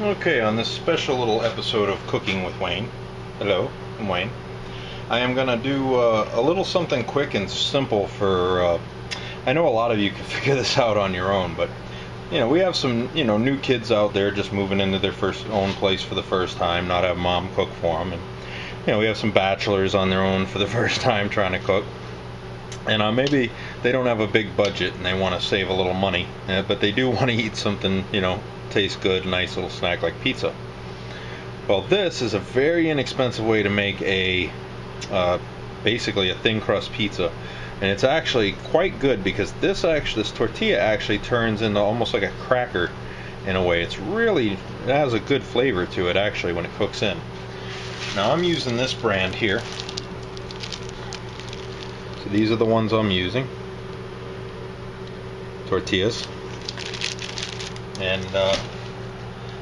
Okay, on this special little episode of Cooking with Wayne, hello, I'm Wayne. I am going to do a little something quick and simple for, I know a lot of you can figure this out on your own, but, we have some, new kids out there just moving into their first own place for the first time, not have mom cook for them, and, we have some bachelors on their own for the first time trying to cook. And maybe they don't have a big budget and they want to save a little money, but they do want to eat something, tastes good, nice little snack like pizza. Well, this is a very inexpensive way to make basically a thin crust pizza, and it's actually quite good because this tortilla actually turns into almost like a cracker in a way. It has a good flavor to it actually when it cooks in. Now I'm using this brand here. So these are the ones I'm using, tortillas, and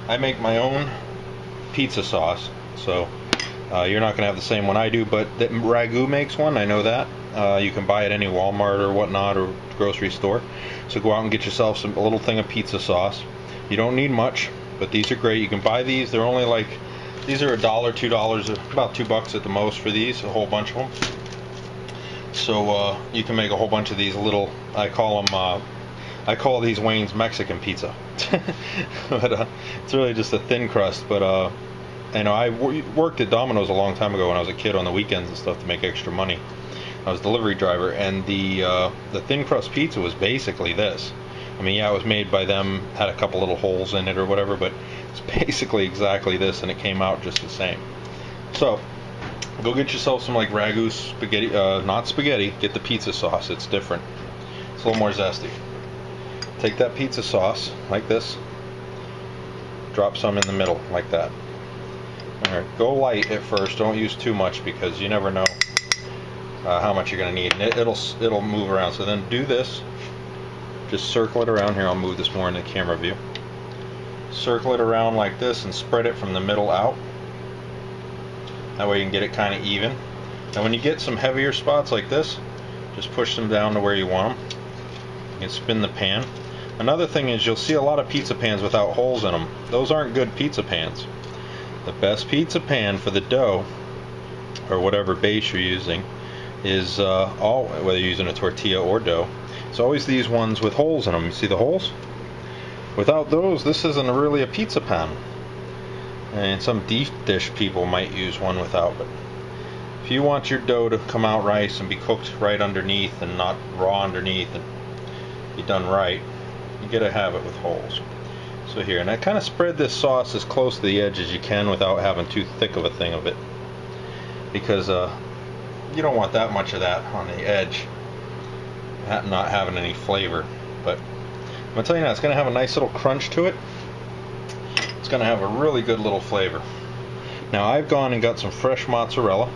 I make my own pizza sauce, so you're not going to have the same one I do, but the Ragu makes one, I know that. You can buy it at any Walmart or whatnot or grocery store, so go out and get yourself a little thing of pizza sauce. You don't need much, but these are great. You can buy these, they're only like, these are $1, $2, about $2 at the most for these, a whole bunch of them. So you can make a whole bunch of these little, I call these Wayne's Mexican pizza. But it's really just a thin crust. But I worked at Domino's a long time ago when I was a kid on the weekends and stuff to make extra money. I was a delivery driver, and the thin crust pizza was basically this. I mean, yeah, it was made by them, had a couple little holes in it or whatever, but it's basically exactly this, and it came out just the same. So go get yourself some like Ragu spaghetti, not spaghetti, get the pizza sauce, it's different. It's a little more zesty. Take that pizza sauce, like this, drop some in the middle, like that. Alright, go light at first, don't use too much because you never know how much you're going to need, and it'll move around. So then do this, just circle it around here, I'll move this more in the camera view. Circle it around like this and spread it from the middle out. That way you can get it kind of even. And when you get some heavier spots like this, just push them down to where you want them. You can spin the pan. Another thing is you'll see a lot of pizza pans without holes in them. Those aren't good pizza pans. The best pizza pan for the dough, or whatever base you're using, is whether you're using a tortilla or dough, it's always these ones with holes in them. You see the holes? Without those, this isn't really a pizza pan. And some deep dish people might use one without, but if you want your dough to come out right and be cooked right underneath and not raw underneath and be done right, you gotta have it with holes. So here, and I kind of spread this sauce as close to the edge as you can without having too thick of a thing of it, because you don't want that much of that on the edge, not having any flavor. But I'm gonna tell you now, it's gonna have a nice little crunch to it. It's going to have a really good little flavor. Now I've gone and got some fresh mozzarella,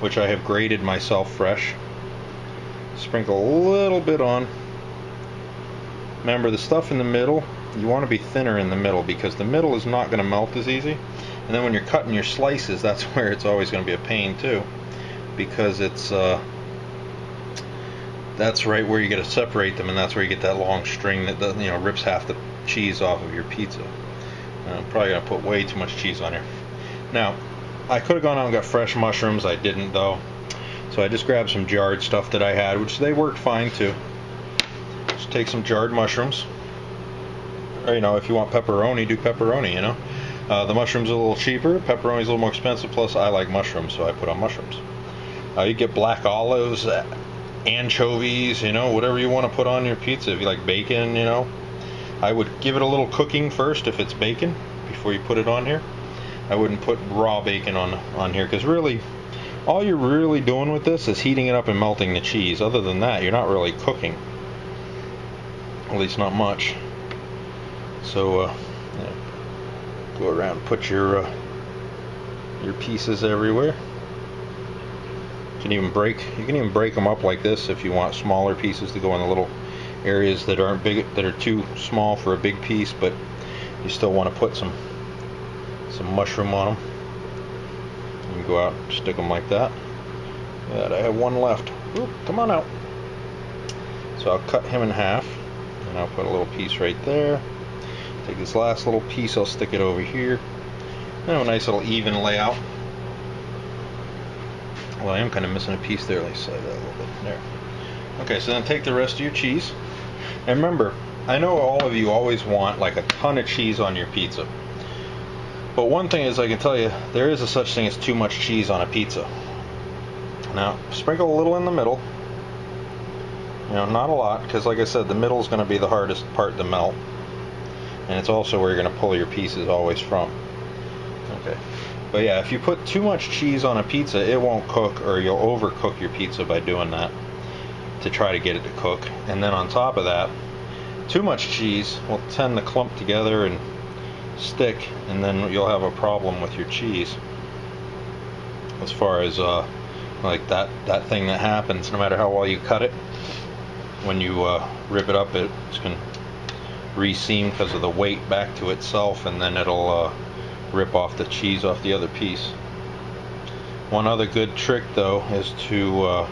which I have grated myself fresh. Sprinkle a little bit on. Remember, the stuff in the middle, you want to be thinner in the middle because the middle is not going to melt as easy. And then when you're cutting your slices, that's where it's always going to be a pain too, because it's that's right where you got to separate them, and that's where you get that long string that doesn't, rips half the cheese off of your pizza. I'm probably going to put way too much cheese on here. Now, I could have gone out and got fresh mushrooms. I didn't, though. So I just grabbed some jarred stuff that I had, which they worked fine, too. Just take some jarred mushrooms. Or, if you want pepperoni, do pepperoni, The mushrooms are a little cheaper. Pepperoni's a little more expensive, plus I like mushrooms, so I put on mushrooms. You get black olives, anchovies, whatever you want to put on your pizza. If you like bacon, I would give it a little cooking first if it's bacon before you put it on here. I wouldn't put raw bacon on here, because really all you're really doing with this is heating it up and melting the cheese. Other than that, you're not really cooking, at least not much. So go around, put your pieces everywhere. You can even break them up like this if you want smaller pieces to go in the little areas that aren't big, that are too small for a big piece, but you still want to put some mushroom on them. You can go out and stick them like that. Yeah, I have one left. Ooh, come on out. So I'll cut him in half, and I'll put a little piece right there. Take this last little piece, I'll stick it over here. And a nice little even layout. Well, I am kind of missing a piece there. Let's slide that a little bit there. Okay, so then take the rest of your cheese. And remember, I know all of you always want like a ton of cheese on your pizza. But one thing is, I can tell you, there is a such thing as too much cheese on a pizza. Now, sprinkle a little in the middle. You know, not a lot, because like I said, the middle is going to be the hardest part to melt. And it's also where you're going to pull your pieces always from. Okay. But yeah, if you put too much cheese on a pizza, it won't cook, or you'll overcook your pizza by doing that to try to get it to cook. And then on top of that, too much cheese will tend to clump together and stick, and then you'll have a problem with your cheese. As far as like that thing that happens, no matter how well you cut it, when you rip it up, it's going to re-seam because of the weight back to itself, and then it'll rip off the cheese off the other piece. One other good trick though is to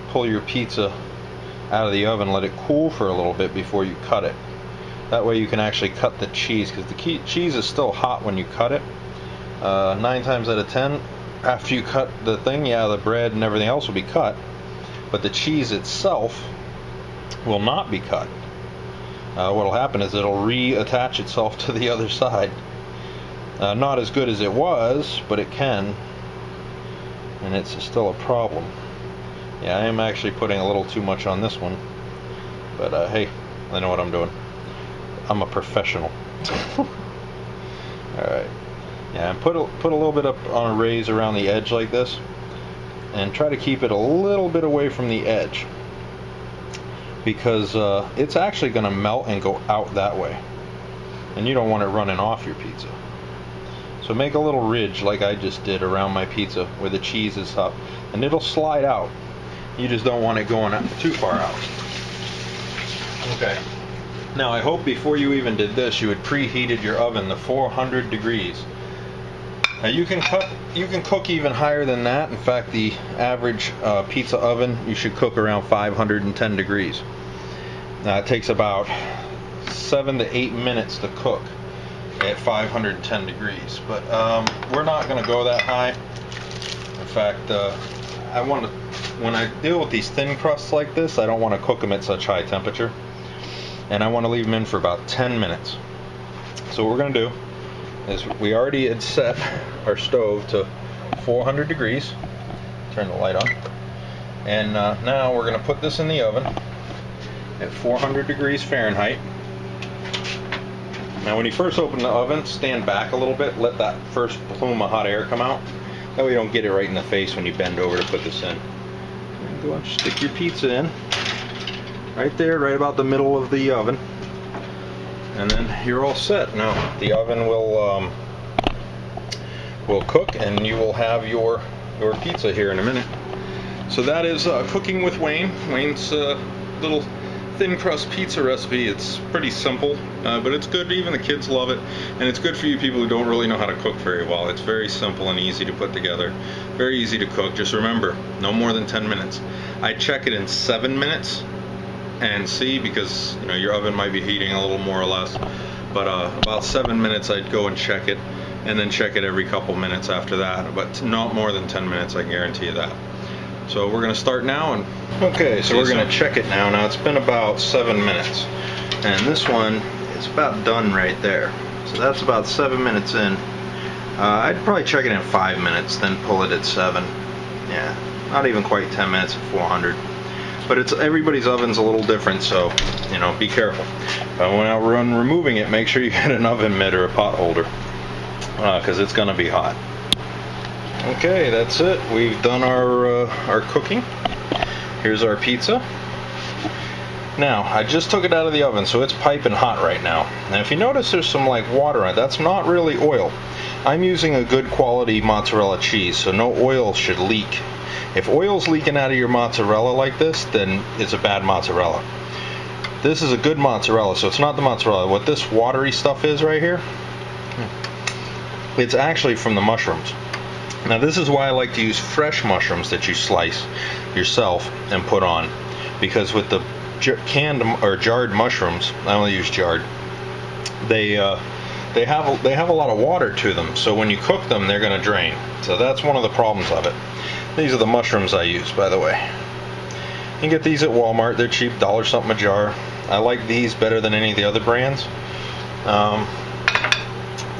pull your pizza out of the oven, let it cool for a little bit before you cut it. That way you can actually cut the cheese, because the cheese is still hot when you cut it. 9 times out of 10, after you cut the thing, yeah, the bread and everything else will be cut, but the cheese itself will not be cut. What will happen is it'll reattach itself to the other side. Not as good as it was, but it can, and it's still a problem. Yeah, I am actually putting a little too much on this one, but hey, I know what I'm doing. I'm a professional. Alright. Yeah, and put a little bit up on a raise around the edge like this, and try to keep it a little bit away from the edge, because it's actually going to melt and go out that way, and you don't want it running off your pizza. So make a little ridge like I just did around my pizza where the cheese is up, and it'll slide out. You just don't want it going too far out. Okay. Now I hope before you even did this, you had preheated your oven to 400 degrees. Now you can cook even higher than that. In fact, the average pizza oven, you should cook around 510 degrees. Now it takes about 7 to 8 minutes to cook at 510 degrees, but we're not going to go that high. In fact, I want to, when I deal with these thin crusts like this, I don't want to cook them at such high temperature, and I want to leave them in for about 10 minutes. So what we're going to do is, we already had set our stove to 400 degrees. Turn the light on, and now we're going to put this in the oven at 400 degrees Fahrenheit. Now when you first open the oven, stand back a little bit, let that first plume of hot air come out. That way you don't get it right in the face when you bend over to put this in. And go and stick your pizza in. Right there, right about the middle of the oven. And then you're all set. Now the oven will cook, and you will have your pizza here in a minute. So that is Cooking with Wayne. Wayne's little thin crust pizza recipe. It's pretty simple, but it's good. Even the kids love it, and it's good for you people who don't really know how to cook very well. It's very simple and easy to put together, very easy to cook. Just remember, no more than 10 minutes. I check it in 7 minutes and see, because you know your oven might be heating a little more or less, but about 7 minutes I'd go and check it, and then check it every couple minutes after that, but not more than 10 minutes, I guarantee you that. So we're going to start now, and okay, so we're going to check it now. Now it's been about 7 minutes, and this one is about done right there. So that's about 7 minutes in. I'd probably check it in 5 minutes, then pull it at 7. Yeah, not even quite 10 minutes at 400. But it's, everybody's oven's a little different, so you know, be careful. When removing it, make sure you get an oven mitt or a pot holder, because it's going to be hot. Okay, that's it. We've done our cooking. Here's our pizza. Now, I just took it out of the oven, so it's piping hot right now. Now, if you notice there's some like water on it, that's not really oil. I'm using a good quality mozzarella cheese, so no oil should leak. If oil's leaking out of your mozzarella like this, then it's a bad mozzarella. This is a good mozzarella, so it's not the mozzarella. What this watery stuff is right here, it's actually from the mushrooms. Now this is why I like to use fresh mushrooms that you slice yourself and put on, because with the canned or jarred mushrooms, I only use jarred, they have a lot of water to them, so when you cook them, they're going to drain. So that's one of the problems of it. These are the mushrooms I use, by the way. You can get these at Walmart. They're cheap, $1 something a jar. I like these better than any of the other brands,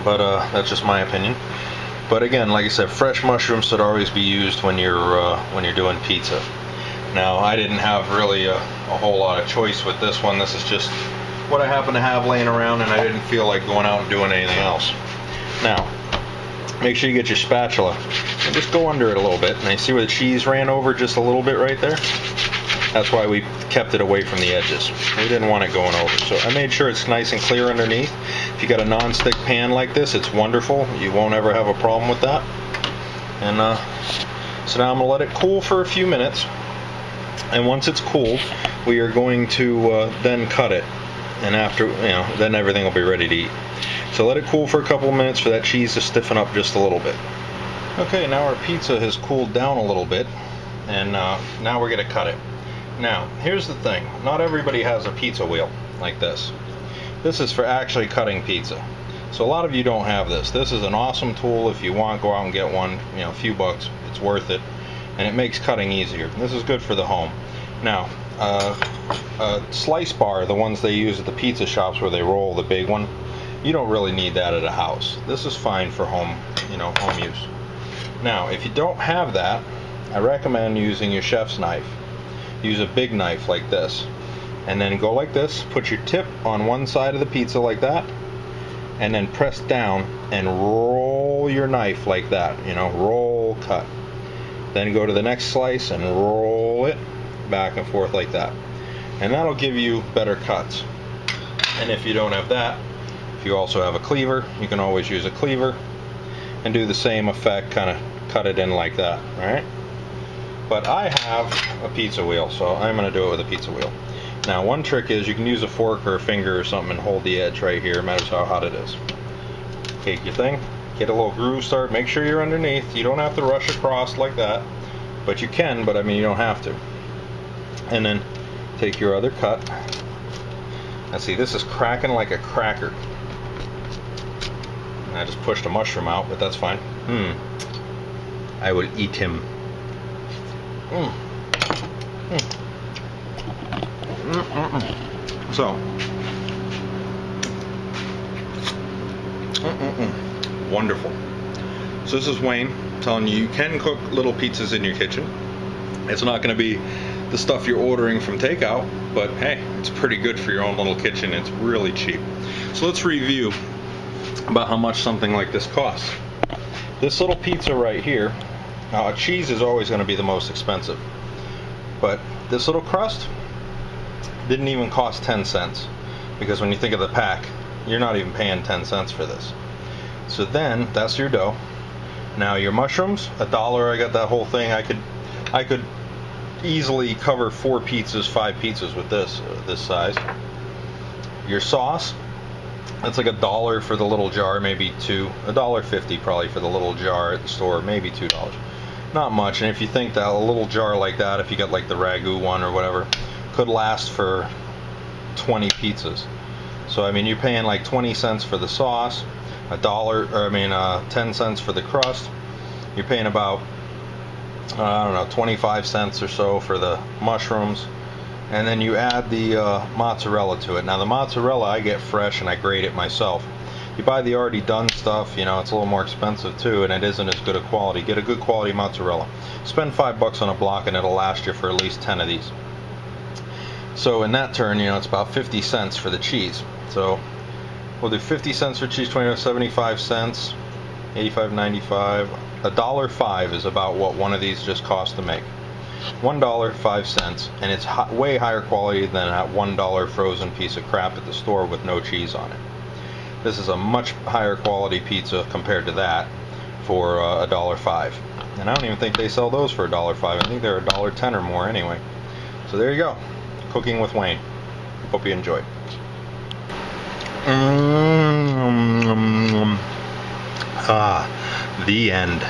but that's just my opinion. But again, like I said, fresh mushrooms should always be used when you're doing pizza. Now, I didn't have really a whole lot of choice with this one. This is just what I happen to have laying around, and I didn't feel like going out and doing anything else. Now, make sure you get your spatula and just go under it a little bit. And you see where the cheese ran over just a little bit right there? That's why we kept it away from the edges. We didn't want it going over. So I made sure it's nice and clear underneath. If you got a non-stick pan like this, it's wonderful. You won't ever have a problem with that. And so now I'm going to let it cool for a few minutes. And once it's cooled, we are going to then cut it. And after, then everything will be ready to eat. So let it cool for a couple of minutes for that cheese to stiffen up just a little bit. Okay, now our pizza has cooled down a little bit, and now we're going to cut it. Now, here's the thing. Not everybody has a pizza wheel like this. This is for actually cutting pizza. So a lot of you don't have this. This is an awesome tool. If you want, go out and get one. A few bucks. It's worth it. And it makes cutting easier. This is good for the home. Now, a slice bar, the ones they use at the pizza shops where they roll, the big one, you don't really need that at a house. This is fine for home use. Now, if you don't have that, I recommend using your chef's knife. Use a big knife like this, and then go like this. Put your tip on one side of the pizza like that, and then press down and roll your knife like that. Roll, cut. Then go to the next slice and roll it back and forth like that, and that'll give you better cuts. And if you don't have that, if you also have a cleaver, you can always use a cleaver and do the same effect, kind of cut it in like that. Alright, but I have a pizza wheel, so I'm going to do it with a pizza wheel. Now, one trick is you can use a fork or a finger or something and hold the edge right here, no matter how hot it is. Take your thing, get a little groove start, make sure you're underneath. You don't have to rush across like that, but you can, but I mean you don't have to. And then take your other cut. Now see, this is cracking like a cracker. I just pushed a mushroom out, but that's fine. I will eat him. So, wonderful. So this is Wayne telling you can cook little pizzas in your kitchen. It's not going to be the stuff you're ordering from takeout, but hey, it's pretty good for your own little kitchen. It's really cheap. So let's review about how much something like this costs. This little pizza right here, cheese is always going to be the most expensive, but this little crust didn't even cost 10 cents, because when you think of the pack, you're not even paying 10 cents for this. So then that's your dough. Now your mushrooms, $1. I got that whole thing. I could easily cover 4 pizzas, 5 pizzas with this size. Your sauce, that's like $1 for the little jar, maybe $2, $1.50 probably for the little jar at the store, maybe $2. Not much. And if you think that a little jar like that, if you got like the ragu one or whatever, could last for 20 pizzas. So I mean, you're paying like 20 cents for the sauce, $1, 10 cents for the crust. You're paying about, I don't know, 25 cents or so for the mushrooms, and then you add the mozzarella to it. Now the mozzarella I get fresh and I grate it myself. You buy the already done stuff, it's a little more expensive too, and it isn't as good a quality. Get a good quality mozzarella. Spend $5 on a block and it'll last you for at least 10 of these. So in that turn, it's about 50 cents for the cheese. So we'll do 50 cents for cheese, 75 cents, 85, 95. $1.05 is about what one of these just cost to make. $1.05, and it's way higher quality than that $1 frozen piece of crap at the store with no cheese on it. This is a much higher quality pizza compared to that for $1.05. And I don't even think they sell those for $1.05. I think they're $1.10 or more anyway. So there you go. Cooking with Wayne. Hope you enjoyed. The end.